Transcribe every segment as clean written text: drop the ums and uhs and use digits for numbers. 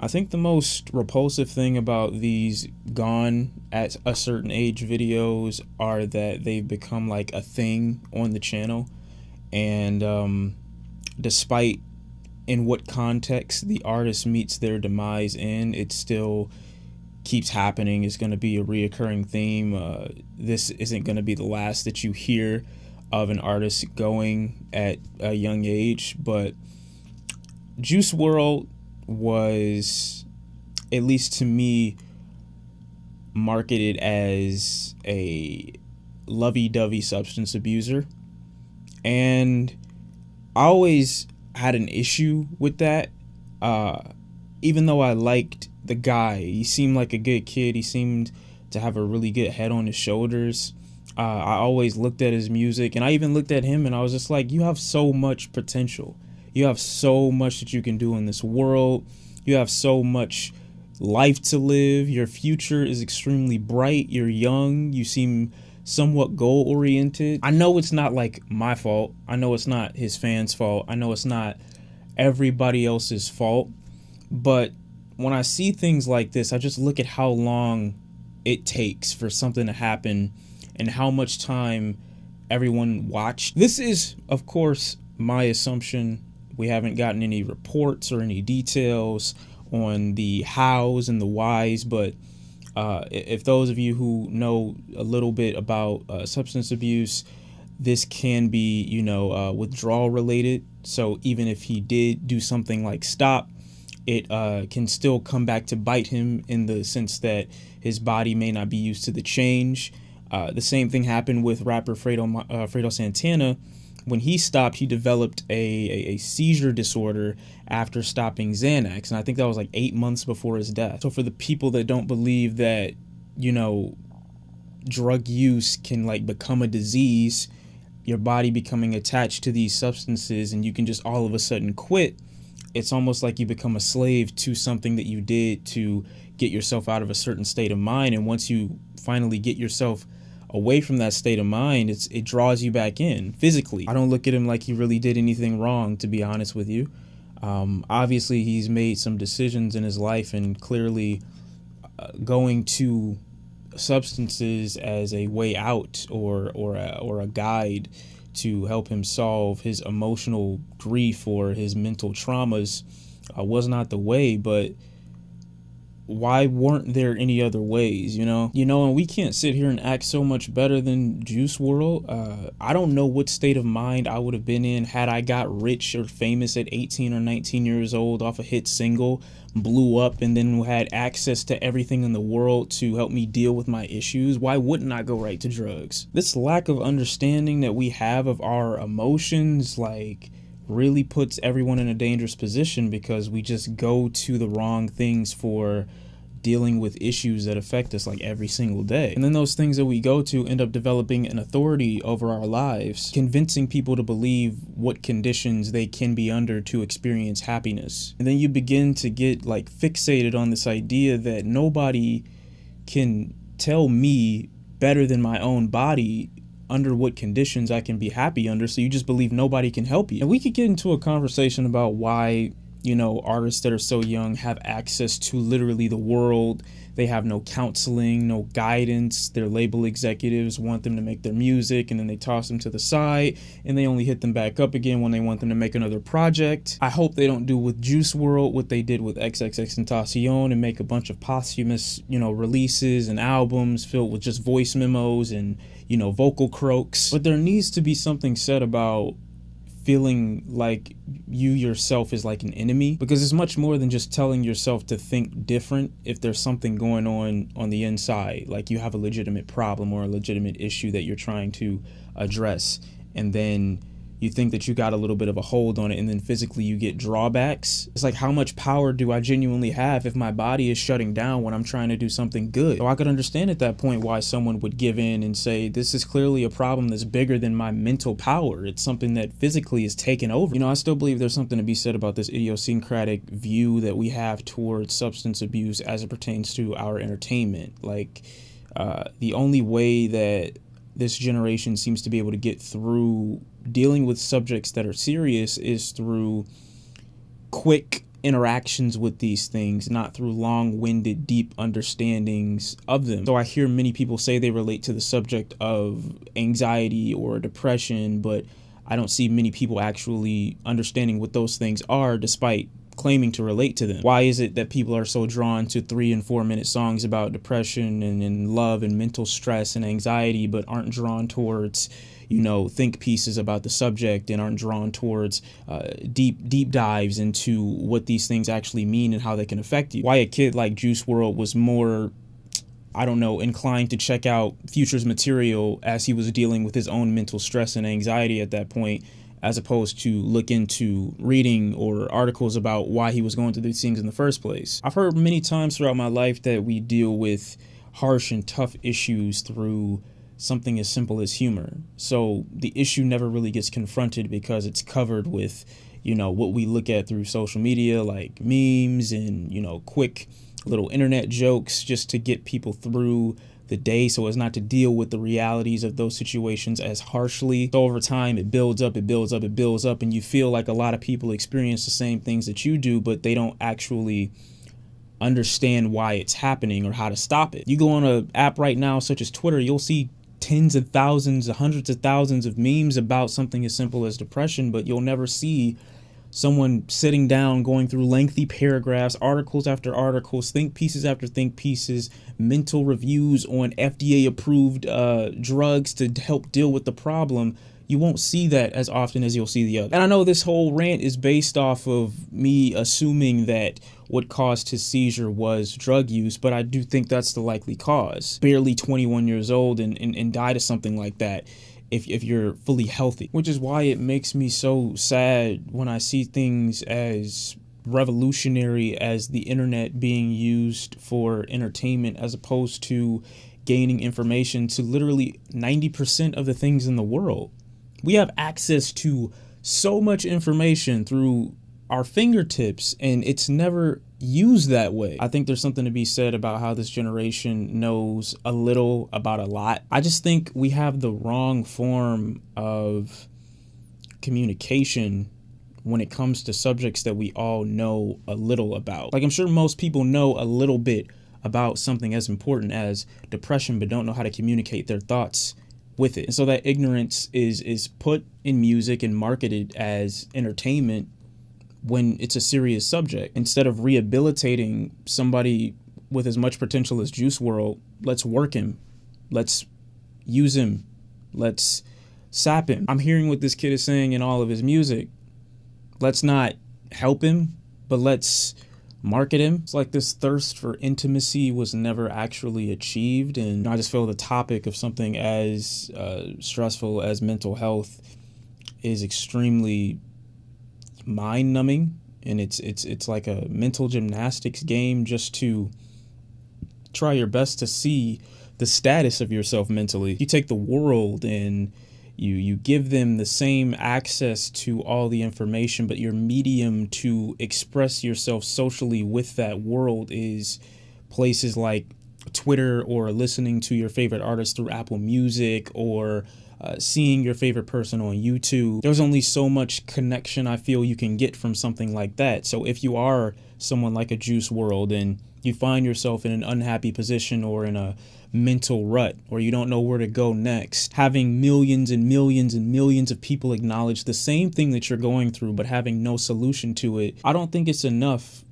I think the most repulsive thing about these gone at a certain age videos are that they've become like a thing on the channel. And despite in what context the artist meets their demise in, it still keeps happening. It's going to be a reoccurring theme. This isn't going to be the last that you hear of an artist going at a young age, but Juice WRLD was, at least to me, marketed as a lovey-dovey substance abuser, and I always had an issue with that. Even though I liked the guy, he seemed like a good kid, he seemed to have a really good head on his shoulders. I always looked at his music, and I even looked at him and I was just like, you have so much potential. You have so much that you can do in this world. You have so much life to live. Your future is extremely bright. You're young. You seem somewhat goal oriented. I know it's not like my fault. I know it's not his fans' fault. I know it's not everybody else's fault. But when I see things like this, I just look at how long it takes for something to happen and how much time everyone watched. This is, of course, my assumption. We haven't gotten any reports or any details on the hows and the whys, but if those of you who know a little bit about substance abuse, this can be, withdrawal related. So even if he did do something like stop, it can still come back to bite him in the sense that his body may not be used to the change. The same thing happened with rapper Fredo Santana. When he stopped, he developed a seizure disorder after stopping Xanax. And I think that was like 8 months before his death. So for the people that don't believe that, drug use can like become a disease, your body becoming attached to these substances and you can just all of a sudden quit, it's almost like you become a slave to something that you did to get yourself out of a certain state of mind. And once you finally get yourself away from that state of mind, it draws you back in physically. I don't look at him like he really did anything wrong, to be honest with you. Obviously, he's made some decisions in his life, and clearly going to substances as a way out or a guide to help him solve his emotional grief or his mental traumas was not the way. But why weren't there any other ways, and we can't sit here and act so much better than Juice WRLD. I don't know what state of mind I would have been in had I got rich or famous at 18 or 19 years old off a hit single, blew up, and then had access to everything in the world to help me deal with my issues. Why wouldn't I go right to drugs? This lack of understanding that we have of our emotions, really puts everyone in a dangerous position, because we just go to the wrong things for dealing with issues that affect us every single day. And then those things that we go to end up developing an authority over our lives, convincing people to believe what conditions they can be under to experience happiness. And then you begin to get fixated on this idea that nobody can tell me better than my own body under what conditions I can be happy under, so you just believe nobody can help you. And we could get into a conversation about why, artists that are so young have access to literally the world. They have no counseling, no guidance. Their label executives want them to make their music, and then they toss them to the side, and they only hit them back up again when they want them to make another project. I hope they don't do with Juice WRLD what they did with XXXTentacion and make a bunch of posthumous, releases and albums filled with just voice memos and, vocal croaks. But there needs to be something said about feeling like you yourself is like an enemy, because it's much more than just telling yourself to think different if there's something going on the inside, like you have a legitimate problem or a legitimate issue that you're trying to address, and then you think that you got a little bit of a hold on it, and then physically you get drawbacks. It's like, how much power do I genuinely have if my body is shutting down when I'm trying to do something good? So I could understand at that point why someone would give in and say, this is clearly a problem that's bigger than my mental power. It's something that physically is taken over. I still believe there's something to be said about this idiosyncratic view that we have towards substance abuse as it pertains to our entertainment. The only way that this generation seems to be able to get through dealing with subjects that are serious is through quick interactions with these things, not through long-winded, deep understandings of them. So I hear many people say they relate to the subject of anxiety or depression, but I don't see many people actually understanding what those things are, despite claiming to relate to them. Why is it that people are so drawn to 3 and 4 minute songs about depression and love and mental stress and anxiety, but aren't drawn towards, you know, think pieces about the subject, and aren't drawn towards deep dives into what these things actually mean and how they can affect you? Why a kid like Juice WRLD was more, I don't know, inclined to check out Future's material as he was dealing with his own mental stress and anxiety at that point, as opposed to look into reading or articles about why he was going through these things in the first place. I've heard many times throughout my life that we deal with harsh and tough issues through something as simple as humor. So the issue never really gets confronted because it's covered with, you know, what we look at through social media, like memes and, you know, quick little internet jokes, just to get people through the day so as not to deal with the realities of those situations as harshly. So over time, it builds up, and you feel like a lot of people experience the same things that you do, but they don't actually understand why it's happening or how to stop it. You go on an app right now, such as Twitter, you'll see tens of thousands, hundreds of thousands of memes about something as simple as depression, but you'll never see someone sitting down, going through lengthy paragraphs, articles after articles, think pieces after think pieces, mental reviews on FDA approved drugs to help deal with the problem. You won't see that as often as you'll see the other. And I know this whole rant is based off of me assuming that what caused his seizure was drug use, but I do think that's the likely cause. Barely 21 years old and died of something like that if you're fully healthy. Which is why it makes me so sad when I see things as revolutionary as the internet being used for entertainment as opposed to gaining information to literally 90% of the things in the world. We have access to so much information through our fingertips, and it's never used that way. I think there's something to be said about how this generation knows a little about a lot. I just think we have the wrong form of communication when it comes to subjects that we all know a little about. Like, I'm sure most people know a little bit about something as important as depression, but don't know how to communicate their thoughts with it. And so that ignorance is put in music and marketed as entertainment when it's a serious subject. Instead of rehabilitating somebody with as much potential as Juice WRLD, let's work him. Let's use him. Let's sap him. I'm hearing what this kid is saying in all of his music. Let's not help him, but let's market him. It's like this thirst for intimacy was never actually achieved. And I just feel the topic of something as stressful as mental health is extremely mind-numbing, and it's like a mental gymnastics game just to try your best to see the status of yourself mentally. You take the world and you give them the same access to all the information, but your medium to express yourself socially with that world is places like Twitter, or listening to your favorite artist through Apple Music, or seeing your favorite person on YouTube. There's only so much connection I feel you can get from something like that. So if you are someone like a Juice WRLD and you find yourself in an unhappy position or in a mental rut, or you don't know where to go next, having millions and millions and millions of people acknowledge the same thing that you're going through but having no solution to it, I don't think it's enough,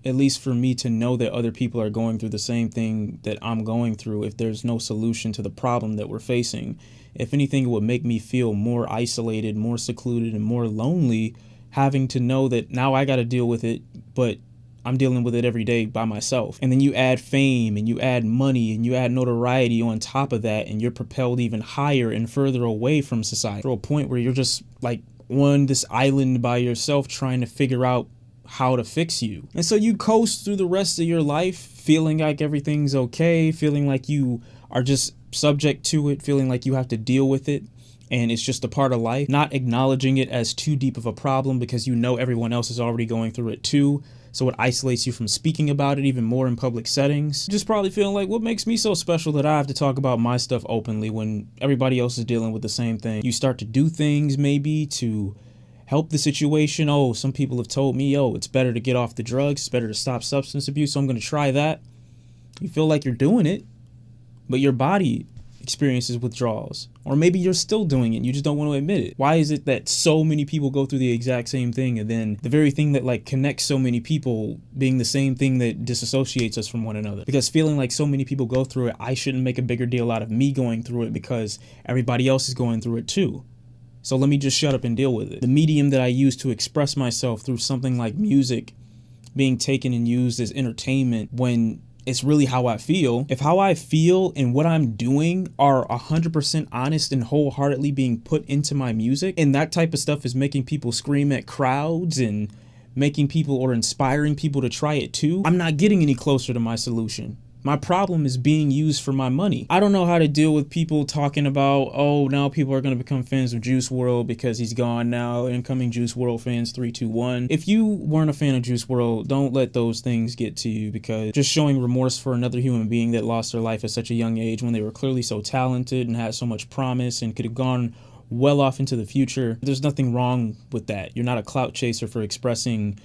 at least for me, to know that other people are going through the same thing that I'm going through if there's no solution to the problem that we're facing. If anything, it would make me feel more isolated, more secluded, and more lonely, having to know that now I got to deal with it, but I'm dealing with it every day by myself. And then you add fame and you add money and you add notoriety on top of that, and you're propelled even higher and further away from society to a point where you're just like on this island by yourself trying to figure out how to fix you. And so you coast through the rest of your life feeling like everything's okay, feeling like you are just subject to it, feeling like you have to deal with it and it's just a part of life, not acknowledging it as too deep of a problem because you know everyone else is already going through it too. So it isolates you from speaking about it even more in public settings. Just probably feeling like, what makes me so special that I have to talk about my stuff openly when everybody else is dealing with the same thing? You start to do things maybe to help the situation. Oh, some people have told me, yo, it's better to get off the drugs. It's better to stop substance abuse. So I'm going to try that. You feel like you're doing it, but your body experiences withdrawals. Or maybe you're still doing it and you just don't want to admit it. Why is it that so many people go through the exact same thing, and then the very thing that like connects so many people being the same thing that disassociates us from one another? Because feeling like so many people go through it, I shouldn't make a bigger deal out of me going through it because everybody else is going through it too. So let me just shut up and deal with it. The medium that I use to express myself through something like music being taken and used as entertainment when it's really how I feel. If how I feel and what I'm doing are 100% honest and wholeheartedly being put into my music, and that type of stuff is making people scream at crowds and making people or inspiring people to try it too, I'm not getting any closer to my solution. My problem is being used for my money. I don't know how to deal with people talking about, oh, now people are going to become fans of Juice WRLD because he's gone now. Incoming Juice WRLD fans, 3, 2, 1. If you weren't a fan of Juice WRLD, don't let those things get to you, because just showing remorse for another human being that lost their life at such a young age when they were clearly so talented and had so much promise and could have gone well off into the future, there's nothing wrong with that. You're not a clout chaser for expressing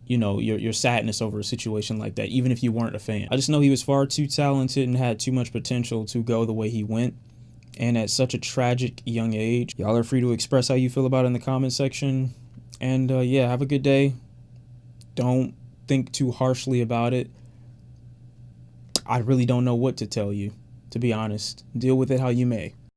you know, your sadness over a situation like that, even if you weren't a fan. I just know he was far too talented and had too much potential to go the way he went, and at such a tragic young age. Y'all are free to express how you feel about it in the comment section, and yeah, have a good day. Don't think too harshly about it. I really don't know what to tell you, to be honest. Deal with it how you may.